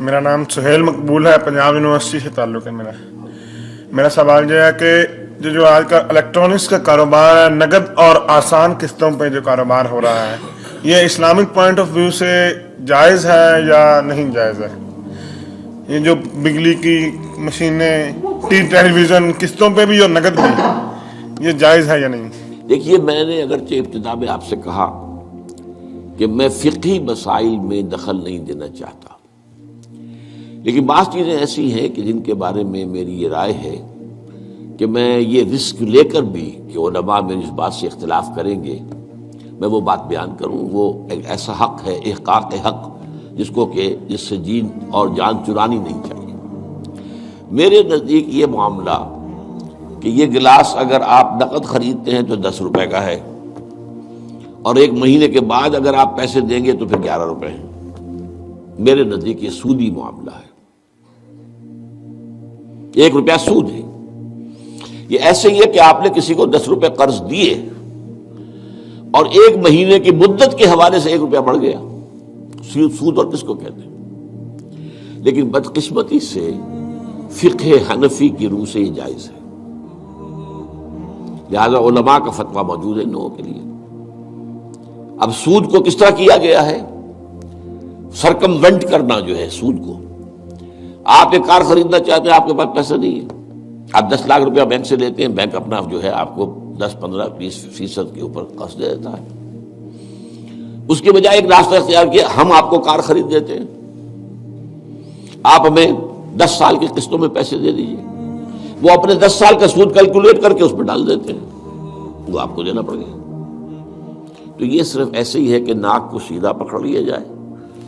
میرا نام سہیل مقبول ہے، پنجاب یونیورسٹی سے تعلق ہے میرا سوال یہ ہے کہ جو آج کا الیکٹرانکس کا کاروبار ہے، نقد اور آسان قسطوں پہ جو کاروبار ہو رہا ہے، یہ اسلامک پوائنٹ آف ویو سے جائز ہے یا نہیں جائز ہے؟ یہ جو بجلی کی مشینیں، ٹیلی ویژن قسطوں پہ بھی اور نقد بھی، یہ جائز ہے یا نہیں؟ دیکھیے، میں نے اگرچہ ابتدا میں آپ سے کہا کہ میں فقہی مسائل میں دخل نہیں دینا چاہتا، لیکن بعض چیزیں ایسی ہیں کہ جن کے بارے میں میری یہ رائے ہے کہ میں یہ رسک لے کر بھی کہ علماء میری اس بات سے اختلاف کریں گے، میں وہ بات بیان کروں۔ وہ ایک ایسا حق ہے، احقاق حق، جس سے جین اور جان چرانی نہیں چاہیے۔ میرے نزدیک یہ معاملہ کہ یہ گلاس اگر آپ نقد خریدتے ہیں تو 10 روپے کا ہے، اور 1 مہینے کے بعد اگر آپ پیسے دیں گے تو پھر 11 روپے ہیں۔ میرے نزدیک یہ سودی معاملہ ہے، 1 روپیہ سود ہے۔ یہ ایسے ہی ہے کہ آپ نے کسی کو 10 روپے قرض دیے اور 1 مہینے کی مدت کے حوالے سے 1 روپیہ بڑھ گیا۔ سود اور کس کو کہتے ہیں؟ لیکن بدقسمتی سے فقہ حنفی کی روح سے یہ جائز ہے، لہذا علماء کا فتویٰ موجود ہے ان لوگوں کے لیے۔ اب سود کو کس طرح کیا گیا ہے؟ سرکموینٹ کرنا جو ہے سود کو۔ آپ ایک کار خریدنا چاہتے ہیں، آپ کے پاس پیسہ نہیں ہے، آپ 10 لاکھ روپیہ بینک سے لیتے ہیں، بینک اپنا جو ہے آپ کو 10، 15، 20% کے اوپر قرض دے دیتا ہے۔ اس کے بجائے ایک راستہ اختیار کیا، ہم آپ کو کار خرید دیتے ہیں، آپ ہمیں 10 سال کی قسطوں میں پیسے دے دیجیے۔ وہ اپنے 10 سال کا سود کیلکولیٹ کر کے اس پہ ڈال دیتے ہیں، وہ آپ کو دینا پڑے گا۔ تو یہ صرف ایسے ہی ہے کہ ناک کو سیدھا پکڑ لیا جائے،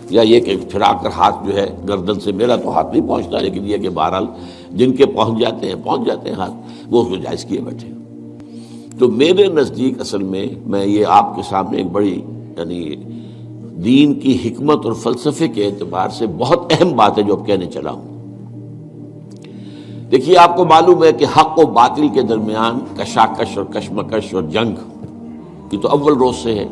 یا یہ کہ پھرا کر ہاتھ جو ہے گردن سے، میرا تو ہاتھ نہیں پہنچتا، لیکن یہ کہ بہرحال جن کے پہنچ جاتے ہیں ہاتھ، وہ اس کو جائز کیے بیٹھے۔ تو میرے نزدیک اصل میں یہ آپ کے سامنے ایک بڑی یعنی دین کی حکمت اور فلسفے کے اعتبار سے بہت اہم بات ہے جو اب کہنے چلا ہوں۔ دیکھیے، آپ کو معلوم ہے کہ حق و باطل کے درمیان کشاکش اور کشمکش اور جنگ یہ تو اول روز سے ہے۔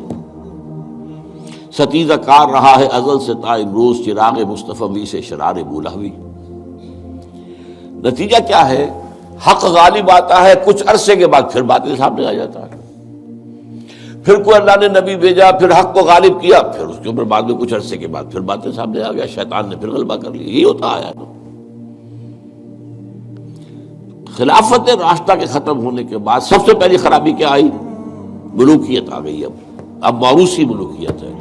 ستیزہ کار رہا ہے ازل سے تا امروز، چراغ مصطفی سے شرار بولہوی۔ نتیجہ کیا ہے؟ حق غالب آتا ہے، کچھ عرصے کے بعد پھر باطل سامنے آ جاتا ہے، پھر کوئی اللہ نے نبی بھیجا، پھر حق کو غالب کیا، پھر اس کے اوپر بعد میں کچھ عرصے کے بعد پھر باطل سامنے آ گیا، شیطان نے پھر غلبہ کر لیا۔ یہی ہوتا آیا نا۔ خلافت راشدہ کے ختم ہونے کے بعد سب سے پہلی خرابی کیا آئی؟ ملوکیت آ گئی۔ اب موروثی ملوکیت ہے۔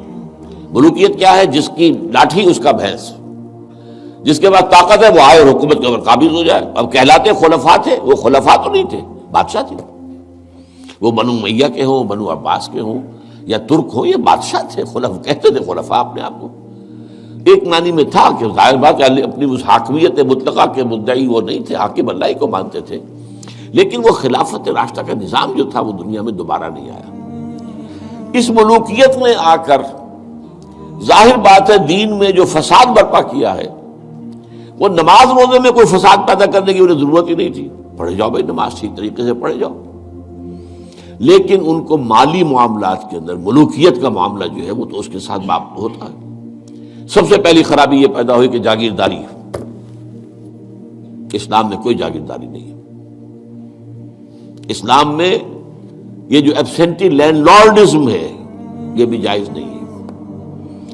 ملوکیت کیا ہے؟ جس کی لاٹھی اس کا بھینس، جس کے بعد طاقت ہے وہ آئے اور حکومت کے اوپر قابض ہو جائے۔ اب کہلاتے خلفاء تھے، وہ خلفاء تو نہیں تھے، بادشاہ تھے۔ وہ بنو امیہ کے ہوں، بنو عباس کے ہوں، یا ترک ہوں، یہ بادشاہ تھے، کہتے تھے خلفاء اپنے آپ کو۔ ایک معنی میں تھا کہ ظاہر بات ہے اپنی اس حاکمیت مطلقہ کے مدعی وہ نہیں تھے، حاکم اللہ ہی کو مانتے تھے، لیکن وہ خلافت راشدہ کا نظام جو تھا وہ دنیا میں دوبارہ نہیں آیا۔ اس ملوکیت میں آ کر ظاہر بات ہے دین میں جو فساد برپا کیا ہے، وہ نماز روزے میں کوئی فساد پیدا کرنے کی انہیں ضرورت ہی نہیں تھی، پڑھے جاؤ بھائی نماز ٹھیک طریقے سے پڑھے جاؤ، لیکن ان کو مالی معاملات کے اندر ملوکیت کا معاملہ جو ہے وہ تو اس کے ساتھ باب ہوتا ہے۔ سب سے پہلی خرابی یہ پیدا ہوئی کہ جاگیرداری، اسلام میں کوئی جاگیرداری نہیں ہے۔ اسلام میں یہ جو ایبسینٹی لینڈ لارڈزم ہے یہ بھی جائز نہیں ہے۔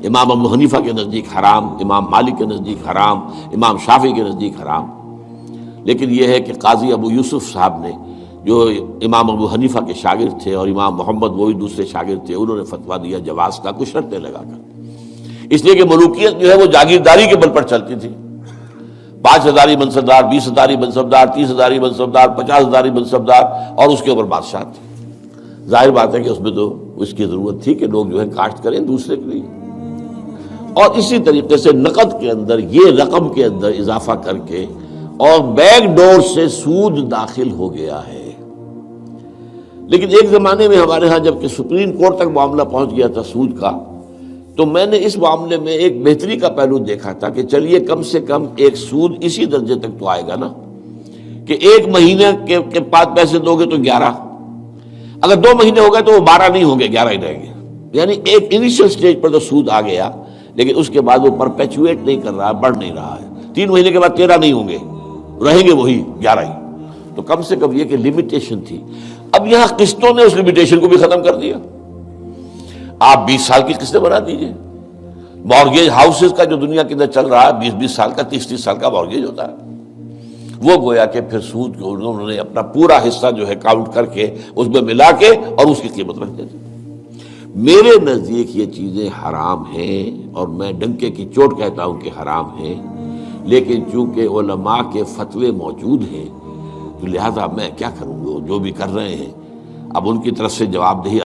امام ابو حنیفہ کے نزدیک حرام، امام مالک کے نزدیک حرام، امام شافعی کے نزدیک حرام، لیکن یہ ہے کہ قاضی ابو یوسف صاحب نے جو امام ابو حنیفہ کے شاگرد تھے اور امام محمد وہ بھی دوسرے شاگرد تھے، انہوں نے فتویٰ دیا جواز کا، کچھ شرطیں لگا کر، اس لیے کہ ملوکیت جو ہے وہ جاگیرداری کے بل پر چلتی تھی۔ 5 ہزاری منصبدار، 20 ہزاری منصبدار، 30 ہزاری منصبدار، 50 ہزاری منصبدار، اور اس کے اوپر بادشاہ تھے۔ ظاہر بات ہے کہ اس میں تو اس کی ضرورت تھی کہ لوگ جو ہے کاشت کریں دوسرے کے لیے، اور اسی طریقے سے نقد کے اندر یہ رقم کے اندر اضافہ کر کے اور بیک ڈور سے سود داخل ہو گیا ہے۔ لیکن ایک زمانے میں ہمارے ہاں جب کہ سپریم کورٹ تک معاملہ پہنچ گیا تھا سود کا، تو میں نے اس معاملے میں ایک بہتری کا پہلو دیکھا تھا کہ چلیے کم سے کم ایک سود اسی درجے تک تو آئے گا نا کہ 1 مہینے کے بعد پیسے دو گے تو 11، اگر 2 مہینے ہو گئے تو وہ 12 نہیں ہوں گے، 11 ہی رہیں گے۔ یعنی ایک انیشل سٹیج پر تو سود آ گیا، لیکن اس کے بعد وہ پرپیچویٹ نہیں کر رہا، بڑھ نہیں رہا ہے. 3 مہینے کے بعد 13 نہیں ہوں گے، رہیں گے وہی 11 ہی. تو کم سے کم یہ کہ لمیٹیشن تھی. اب یہاں قسطوں نے اس لمیٹیشن کو بھی ختم کر دیا. آپ 20 سال کی قسطیں بنا دیجئے. مارگیج ہاؤسز کا جو دنیا کے اندر چل رہا ہے 20 سال کا، 30 سال کا مارگیج ہوتا ہے. وہ گویا کہ پھر سود کو انہوں نے اپنا پورا حصہ جو ہے کاؤنٹ کر کے اس میں ملا کے اور اس کی قیمت رکھ دیتے. میرے نزدیک یہ چیزیں حرام ہیں، اور میں ڈنکے کی چوٹ کہتا ہوں کہ حرام ہیں، لیکن چونکہ علماء کے فتوے موجود ہیں تو لہذا میں کیا کروں گا، جو بھی کر رہے ہیں اب ان کی طرف سے جواب دہی